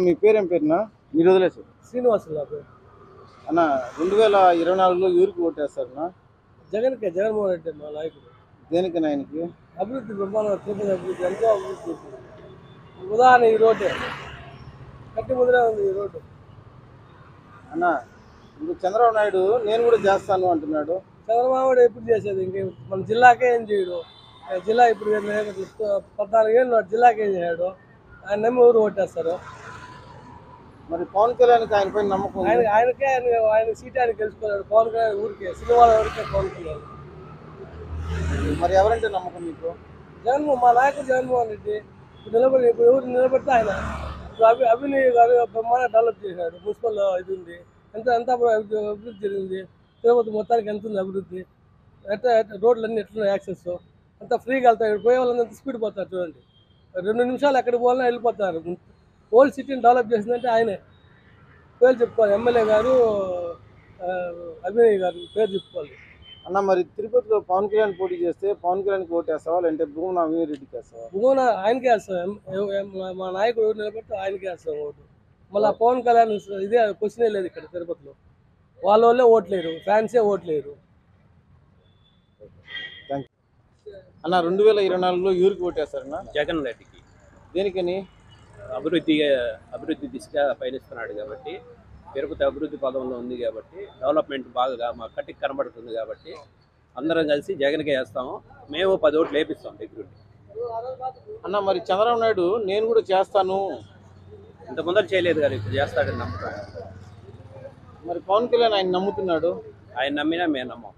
మీ పేరేం పేరునా? మీరు వదిలేసారు. శ్రీనివాసులు నా పేరు. అన్న 2024లో ఎవరికి ఓటేస్తారన్నా? జగన్మోహన్ రెడ్డి మా నాయకుడు. దేనికన్నా ఆయనకి? అభివృద్ధి బ్రహ్మాండ తిరుపతి అభివృద్ధి ఎంతో అభివృద్ధి చేసింది. ఉదాహరణ ఈ రోడ్డే కట్టి ముదిరే ఉంది ఈ రోడ్డు. అన్న ఇప్పుడు చంద్రబాబు నాయుడు నేను కూడా చేస్తాను అంటున్నాడు. చంద్రబాబు నాయుడు ఎప్పుడు చేసేది? ఇంకే మన జిల్లాకే ఏం చేయడు. జిల్లా ఇప్పుడు 14 ఏళ్ళు జిల్లాకి ఏం చేయడు. ఆయన నమ్మి ఊరు ఓటేస్తారు. మరి పవన్ కళ్యాణ్కి ఆయన పైన నమ్మకం ఉంది. ఆయన సీట్ ఆయన గెలుచుకోలేడు. పవన్ కళ్యాణ్ ఊరికే సినిమాల ఊరికే పవన్ కళ్యాణ్. మరి ఎవరంటే నమ్మకం మీకు? మా నాయకుడు జగన్మోహన్ రెడ్డి ఇప్పుడు ఎవరు నిలబడితే ఆయన. ఇప్పుడు అభినయ్ గారు బ్రహ్మాండ డెవలప్ చేశాడు. మున్సిపల్ ఇది ఉంది, ఎంత అభివృద్ధి జరిగింది. తిరుపతి మొత్తానికి ఎంత ఉంది అభివృద్ధి, రోడ్లన్నీ ఎట్లున్నాయి, యాక్సెస్ అంతా ఫ్రీగా వెళ్తారు. పోయే వాళ్ళంతా స్పీడ్ పోతారు. చూడండి, 2 నిమిషాలు ఎక్కడికి పోవాలన్నా వెళ్ళిపోతారు. ఓల్డ్ సిటీని డెవలప్ చేసిందంటే ఆయనే. పేరు చెప్పుకోవాలి, ఎమ్మెల్యే గారు అభినయ్ గారు పేరు చెప్పుకోవాలి. అన్న మరి తిరుపతిలో పవన్ కళ్యాణ్ పోటీ చేస్తే పవన్ కళ్యాణ్కి ఓటేస్తావా లేదంటే భూమన అవినారెడ్డికి వేస్తావా? భూమన ఆయనకే వేస్తాం. మా నాయకుడు ఎవరు నిలబడితే ఆయనకే వేస్తాం ఓటు. మళ్ళీ పవన్ కళ్యాణ్ ఇదే క్వశ్చనే లేదు ఇక్కడ తిరుపతిలో. వాళ్ళే ఓట్లేరు, ఫ్యాన్సే ఓట్లేరు. అన్న 2024లో ఎవరికి ఓటేస్తారన్నా? జగన్ రెడ్డికి. దేనికని? అభివృద్ధి దిశగా పయనిస్తున్నాడు కాబట్టి, తిరుపతి అభివృద్ధి పదంలో ఉంది కాబట్టి, డెవలప్మెంట్ బాగా మా కట్టికి కనబడుతుంది కాబట్టి అందరం కలిసి జగన్కే వేస్తాము. మేము 10 ఓట్లు వేపిస్తాం దగ్గరుండి. అన్న మరి చంద్రబాబు నాయుడు నేను కూడా చేస్తాను ఇంత ముందర చేయలేదు కానీ ఇప్పుడు చేస్తాడని నమ్ముతాం. మరి పవన్ కళ్యాణ్ ఆయన నమ్ముతున్నాడు. ఆయన నమ్మినా మేము నమ్మం.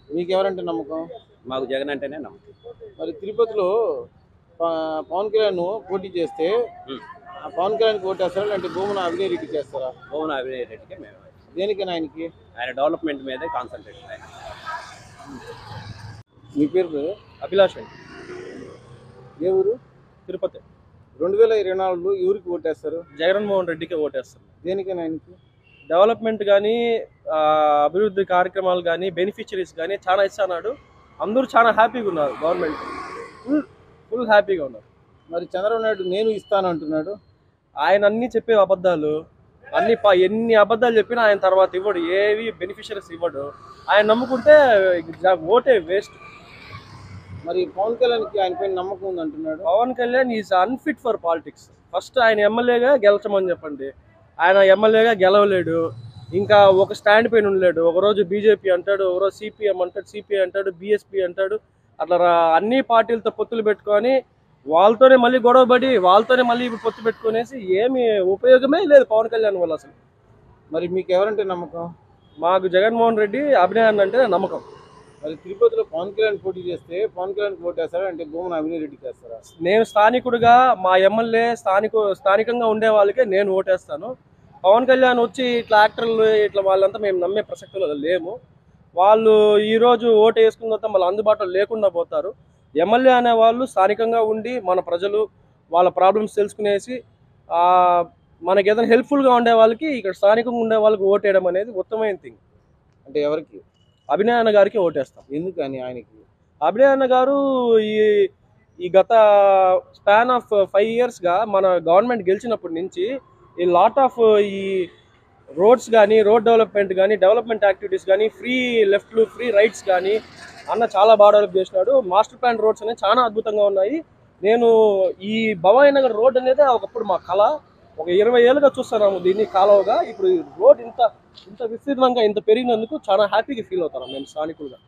మీకు ఎవరంటే నమ్మకం? మాకు జగన్ అంటేనే నమ్మకం. మరి తిరుపతిలో పవన్ కళ్యాణ్ పోటీ చేస్తే పవన్ కళ్యాణ్కి ఓటేస్తారా లేదంటే భూమన అవినారెడ్డికి చేస్తారా? భువన అభినయ్ రెడ్డికే మేము. దేనికైనా ఆయనకి? ఆయన డెవలప్మెంట్ మీదే కాన్సన్ట్రేషన్. ఆయన మీ పేరు? అభిలాష్ అండి. ఏ ఊరు? తిరుపతి. 2024లో ఎవరికి ఓటేస్తారు? జగన్మోహన్ రెడ్డికి ఓటేస్తాం. దేనికైనా ఆయనకి? డెవలప్మెంట్ కానీ, అభివృద్ధి కార్యక్రమాలు కానీ, బెనిఫిషరీస్ కానీ చాలా ఇస్తున్నాడు. అందరూ చాలా హ్యాపీగా ఉన్నారు. గవర్నమెంట్ ఫుల్ హ్యాపీగా ఉన్నారు. మరి చంద్రబాబు నాయుడు నేను ఇస్తాను అంటున్నాడు. ఆయన అన్ని చెప్పే అబద్ధాలు, ఎన్ని అబద్ధాలు చెప్పినా ఆయన తర్వాత ఇవ్వడు. ఏవి బెనిఫిషరీస్ ఇవ్వడు. ఆయన నమ్ముకుంటే ఓటే వేస్ట్. మరి పవన్ కళ్యాణ్కి ఆయన పైన నమ్మకం ఉంది అంటున్నాడు. Pawan Kalyan is unfit for politics. First ఆయన ఎమ్మెల్యేగా గెలచమని చెప్పండి. ఆయన ఎమ్మెల్యేగా గెలవలేడు. ఇంకా ఒక స్టాండ్ పైన ఉండలేడు. ఒకరోజు బీజేపీ అంటాడు, ఒకరోజు సిపిఎం అంటాడు, సిపిఐ అంటాడు, బిఎస్పీ అంటాడు. అట్లా అన్ని పార్టీలతో పొత్తులు పెట్టుకొని వాళ్ళతోనే మళ్ళీ గొడవపడి వాళ్ళతోనే మళ్ళీ ఇప్పుడు పొత్తు పెట్టుకునేసి ఏమి ఉపయోగమే లేదు పవన్ కళ్యాణ్ వల్ల అసలు. మరి మీకు ఎవరంటే నమ్మకం? మాకు జగన్మోహన్ రెడ్డి, అభినయ్ అంటే నమ్మకం. మరి తిరుపతిలో పవన్ కళ్యాణ్ పోటీ చేస్తే పవన్ కళ్యాణ్కి ఓటేస్తారా అంటే భూమన అవినారెడ్డికి వేస్తారా? నేను స్థానికుడిగా మా ఎమ్మెల్యే స్థానికంగా ఉండే వాళ్ళకే నేను ఓటేస్తాను. పవన్ కళ్యాణ్ వచ్చి ఇట్లా యాక్టర్లు ఇట్లా వాళ్ళంతా మేము నమ్మే ప్రసక్తిలో లేము. వాళ్ళు ఈరోజు ఓటు వేసుకున్న తర్వాత మళ్ళీ అందుబాటులో లేకుండా పోతారు. ఎమ్మెల్యే అనే వాళ్ళు స్థానికంగా ఉండి మన ప్రజలు వాళ్ళ ప్రాబ్లమ్స్ తెలుసుకునేసి మనకి ఏదైనా హెల్ప్ఫుల్గా ఉండే వాళ్ళకి, ఇక్కడ స్థానికంగా ఉండే వాళ్ళకి ఓటేయడం అనేది ఉత్తమమైన థింగ్. అంటే ఎవరికి? అభినయ్ అన్న గారికి ఓటేస్తాం. ఎందుకని ఆయనకి? అభినయ్ అన్న గారు ఈ గత స్పాన్ ఆఫ్ 5 ఇయర్స్గా మన గవర్నమెంట్ గెలిచినప్పటి నుంచి ఈ లాట్ ఆఫ్ ఈ రోడ్స్ కానీ, రోడ్ డెవలప్మెంట్ కానీ, డెవలప్మెంట్ యాక్టివిటీస్ కానీ, ఫ్రీ లెఫ్ట్లు, ఫ్రీ రైట్స్ కానీ అన్న చాలా బాగా డెవలప్ చేసినాడు. మాస్టర్ ప్లాన్ రోడ్స్ అనేవి చాలా అద్భుతంగా ఉన్నాయి. నేను ఈ భవానీ నగర్ రోడ్ అనేది ఒకప్పుడు మా కళ. ఒక 20 ఏళ్ళుగా చూస్తున్నాము దీన్ని కాలువగా. ఇప్పుడు ఈ రోడ్ ఇంత విస్తీర్ణంగా ఇంత పెరిగినందుకు చాలా హ్యాపీగా ఫీల్ అవుతాను మేము స్థానికులుగా.